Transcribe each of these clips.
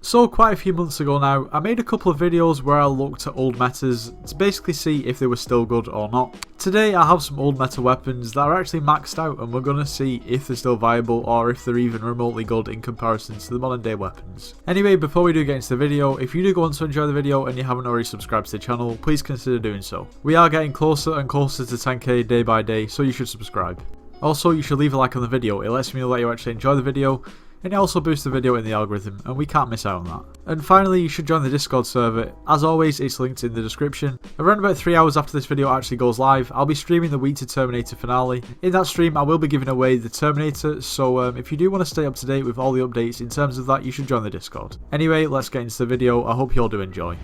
So quite a few months ago now, I made a couple of videos where I looked at old metas to basically see if they were still good or not. Today I have some old meta weapons that are actually maxed out and we're going to see if they're still viable or if they're even remotely good in comparison to the modern day weapons. Anyway, before we do get into the video, if you do go on to enjoy the video and you haven't already subscribed to the channel, please consider doing so. We are getting closer and closer to 10k day by day, so you should subscribe. Also, you should leave a like on the video, it lets me know that you actually enjoy the video, and it also boosts the video in the algorithm, and we can't miss out on that. And finally, you should join the Discord server. As always, it's linked in the description. Around about 3 hours after this video actually goes live, I'll be streaming the Week to Terminator finale. In that stream, I will be giving away the Terminator, so if you do want to stay up to date with all the updates in terms of that, you should join the Discord. Anyway, let's get into the video. I hope you all do enjoy.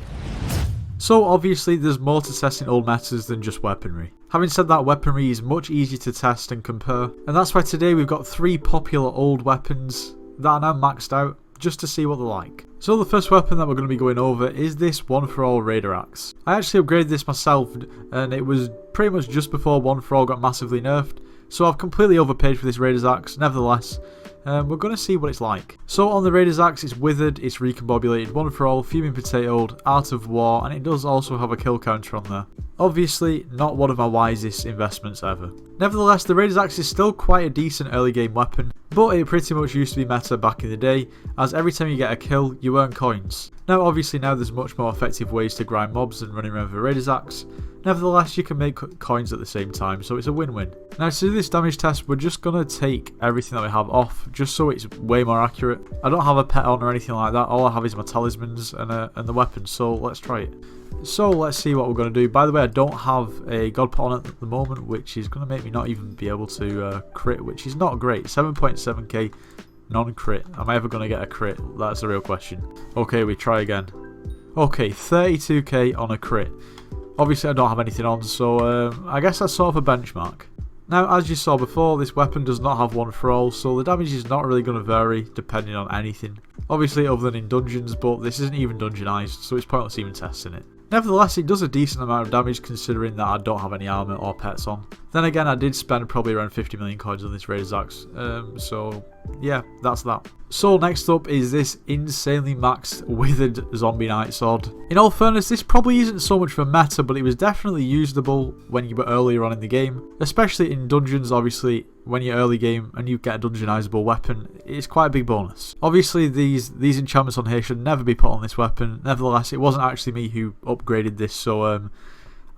So obviously there's more to test in old metas than just weaponry. Having said that, weaponry is much easier to test and compare, and that's why today we've got 3 popular old weapons that are now maxed out, just to see what they're like. So the first weapon that we're going to be going over is this One For All Raider Axe. I actually upgraded this myself, and it was pretty much just before One For All got massively nerfed, so I've completely overpaid for this Raider's Axe. Nevertheless, we're going to see what it's like. So on the Raider's Axe, it's withered, it's recombobulated, One For All, fuming potatoed, Art of War, and it does also have a kill counter on there. Obviously, not one of my wisest investments ever. Nevertheless, the Raider's Axe is still quite a decent early game weapon, but it pretty much used to be meta back in the day, as every time you get a kill, you earn coins. Now obviously now there's much more effective ways to grind mobs than running around with a Raider's Axe. Nevertheless, you can make coins at the same time, so it's a win-win. Now to do this damage test, we're just going to take everything that we have off, just so it's way more accurate. I don't have a pet on or anything like that, all I have is my talismans and the weapons, so let's try it. So let's see what we're going to do. By the way, I don't have a god put on at the moment, which is going to make me not even be able to crit, which is not great. 7.7k non-crit. Am I ever going to get a crit? That's the real question. Okay, we try again. Okay, 32k on a crit. Obviously I don't have anything on, so I guess that's sort of a benchmark. Now, as you saw before, this weapon does not have One For All, so the damage is not really going to vary depending on anything. Obviously other than in dungeons, but this isn't even dungeonized, so it's pointless even testing it. Nevertheless, it does a decent amount of damage considering that I don't have any armor or pets on. Then again, I did spend probably around 50 million coins on this Raider's Axe, so yeah, that's that. So next up is this insanely maxed withered zombie knight sword. In all fairness, this probably isn't so much for meta, but it was definitely usable when you were earlier on in the game, especially in dungeons. Obviously when you're early game and you get a dungeonizable weapon, it's quite a big bonus. Obviously these enchantments on here should never be put on this weapon. Nevertheless, it wasn't actually me who upgraded this, so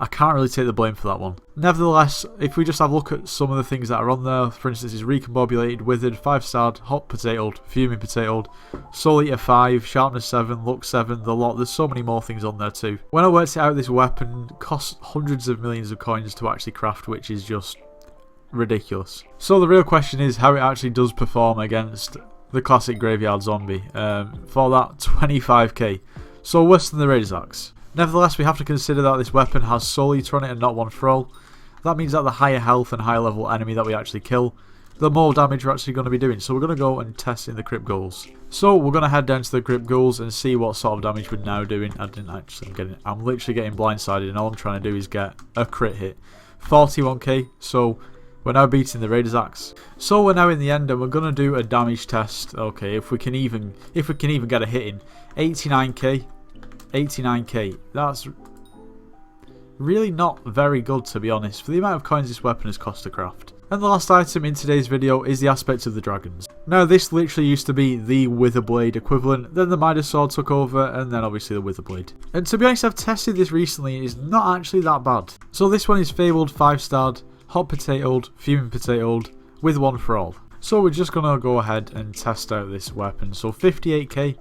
I can't really take the blame for that one. Nevertheless, if we just have a look at some of the things that are on there, for instance, it's recombobulated, withered, 5-starred, hot potatoed, fuming potatoed, Soul Eater 5, sharpness 7, luck 7, the lot. There's so many more things on there too. When I worked it out, this weapon costs hundreds of millions of coins to actually craft, which is just ridiculous. So the real question is how it actually does perform against the classic graveyard zombie. For that, 25k. So worse than the Raider's Axe. Nevertheless, we have to consider that this weapon has Soul Eater on it and not One For All. That means that the higher health and higher level enemy that we actually kill, the more damage we're actually going to be doing. So we're going to go and test in the crypt goals. So we're going to head down to the crypt goals and see what sort of damage we're now doing. I'm literally getting blindsided, and all I'm trying to do is get a crit hit. 41k, so we're now beating the Raider's Axe. So we're now in the end and we're going to do a damage test. Okay, if we can even get a hit in. 89k. 89k. That's really not very good, to be honest, for the amount of coins this weapon has cost to craft. And the last item in today's video is the aspect of the dragons. Now this literally used to be the Witherblade equivalent, then the Midas sword took over, and then obviously the Witherblade. And to be honest, I've tested this recently, it's not actually that bad. So this one is fabled, 5-starred, hot potatoed, fuming potatoed, with One For All. So we're just going to go ahead and test out this weapon. So 58k.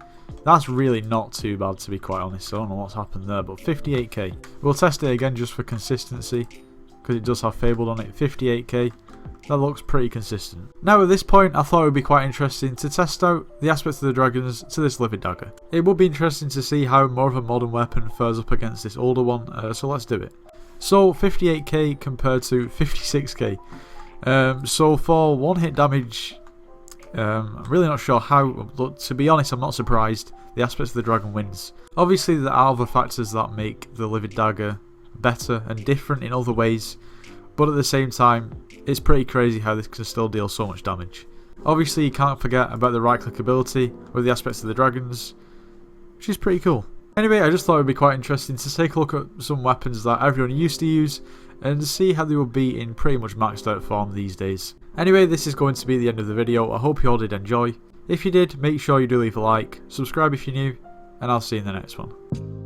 That's really not too bad, to be quite honest. I don't know what's happened there, but 58k. We'll test it again just for consistency, because it does have fabled on it. 58k. That looks pretty consistent. Now at this point, I thought it would be quite interesting to test out the aspects of the dragons to this livid dagger. It would be interesting to see how more of a modern weapon fares up against this older one, so let's do it. So 58k compared to 56k. So for one hit damage, I'm really not sure how, but to be honest, I'm not surprised. The aspects of the dragon wins. Obviously there are other factors that make the livid dagger better and different in other ways, but at the same time it's pretty crazy how this can still deal so much damage. Obviously you can't forget about the right click ability with the aspects of the dragons. which is pretty cool. Anyway, I just thought it would be quite interesting to take a look at some weapons that everyone used to use and see how they would be in pretty much maxed out form these days. Anyway, this is going to be the end of the video. I hope you all did enjoy. If you did, make sure you do leave a like, subscribe if you're new, and I'll see you in the next one.